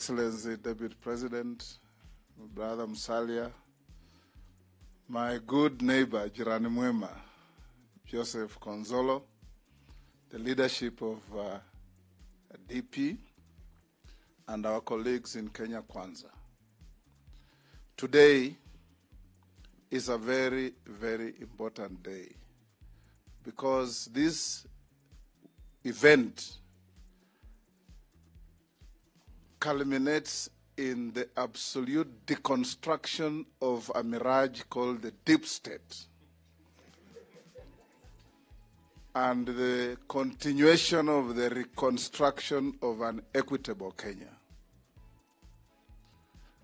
Excellency Deputy President, Brother Musalia, my good neighbor, Jirani Mwema, Joseph Konzolo, the leadership of DP, and our colleagues in Kenya Kwanza. Today is a very, very important day because this event culminates in the absolute deconstruction of a mirage called the deep state and the continuation of the reconstruction of an equitable Kenya.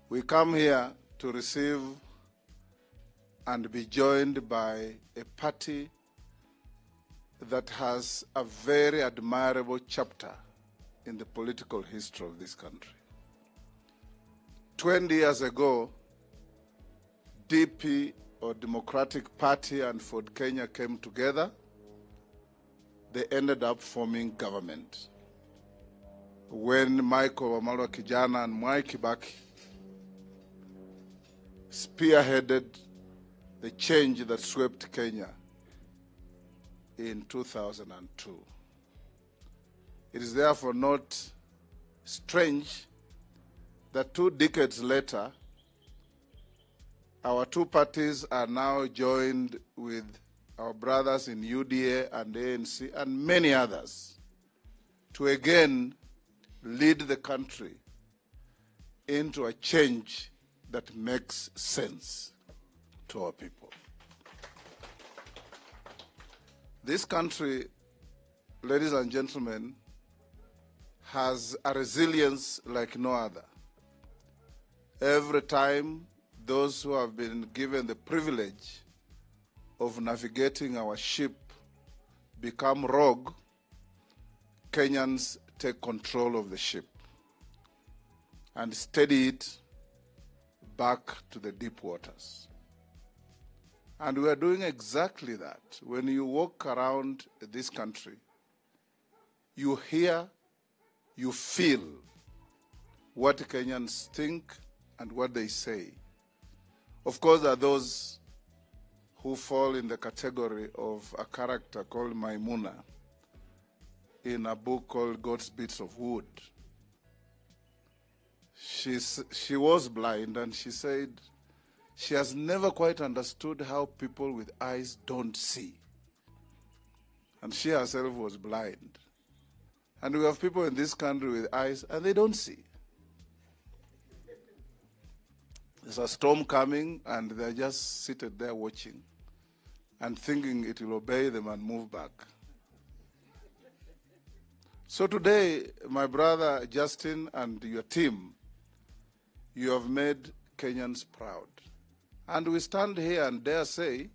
We come here to receive and be joined by a party that has a very admirable chapter in the political history of this country. 20 years ago, DP, or Democratic Party, and Ford Kenya came together. They ended up forming government. When Michael Wamalwa Kijana and Mwai Kibaki spearheaded the change that swept Kenya in 2002. It is therefore not strange that 2 decades later, our 2 parties are now joined with our brothers in UDA and ANC and many others to again lead the country into a change that makes sense to our people. This country, ladies and gentlemen, has a resilience like no other. Every time those who have been given the privilege of navigating our ship become rogue, Kenyans take control of the ship and steady it back to the deep waters. And we are doing exactly that. When you walk around this country, you hear, you feel what Kenyans think and what they say. Of course, there are those who fall in the category of a character called Maimuna in a book called God's Bits of Wood. She was blind, and she said she has never quite understood how people with eyes don't see. And she herself was blind. And we have people in this country with eyes, and they don't see. There's a storm coming, and they're just seated there watching and thinking it will obey them and move back. So today, my brother Justin and your team, you have made Kenyans proud. And we stand here and dare say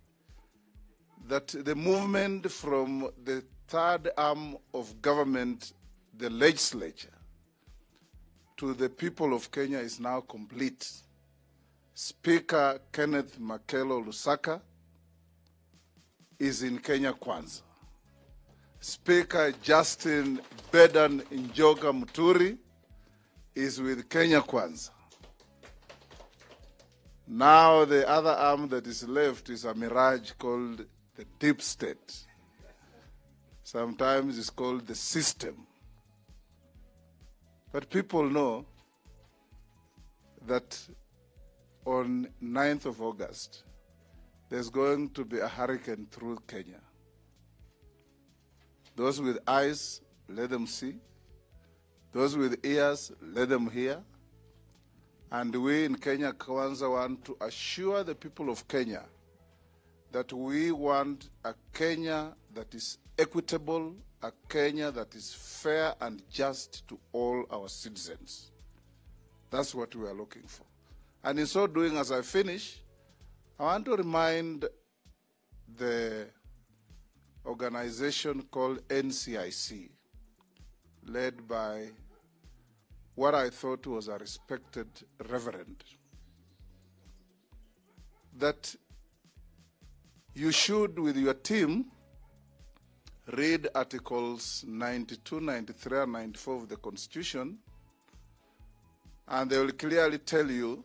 that the movement from the third arm of government, the legislature, to the people of Kenya is now complete. Speaker Kenneth Makelo Lusaka is in Kenya Kwanza. Speaker Justin Bedan Njoga Muturi is with Kenya Kwanza. Now the other arm that is left is a mirage called the deep state. Sometimes it's called the system. But people know that on 9th of August, there's going to be a hurricane through Kenya. Those with eyes, let them see. Those with ears, let them hear. And we in Kenya Kwanza want to assure the people of Kenya that we want a Kenya that is equitable, a Kenya that is fair and just to all our citizens. That's what we are looking for. And in so doing, as I finish, I want to remind the organization called NCIC, led by what I thought was a respected reverend, that you should, with your team, read Articles 92, 93, and 94 of the Constitution And they will clearly tell you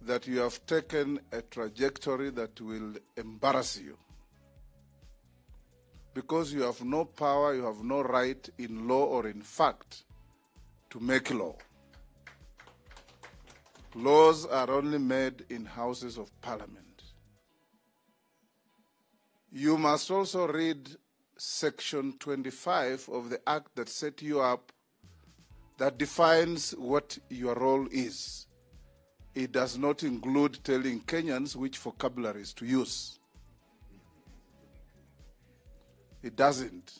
that you have taken a trajectory that will embarrass you. Because you have no power, you have no right in law or in fact to make law. Laws are only made in houses of parliament. You must also read Section 25 of the Act that set you up, that defines what your role is. It does not include telling Kenyans which vocabularies to use. It doesn't.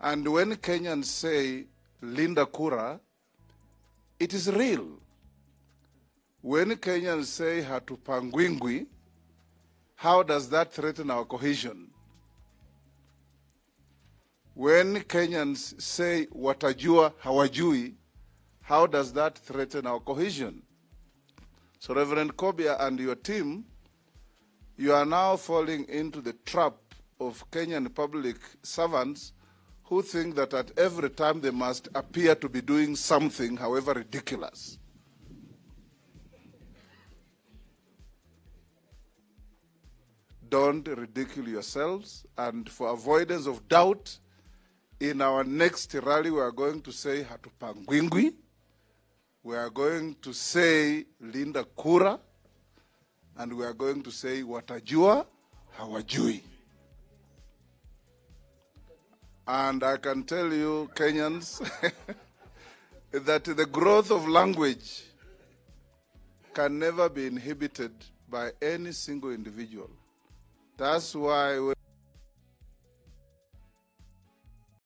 And when Kenyans say Linda Kura, it is real. When Kenyans say Hatupangwingwi, how does that threaten our cohesion? When Kenyans say watajua hawajui, how does that threaten our cohesion? So Reverend Kobia and your team, you are now falling into the trap of Kenyan public servants who think that at every time they must appear to be doing something, however ridiculous. Don't ridicule yourselves, and for avoidance of doubt, in our next rally we are going to say Hatupangwingwi, we are going to say Linda Kura, and we are going to say watajua hawajui. And I can tell you, Kenyans, that the growth of language can never be inhibited by any single individual. That's why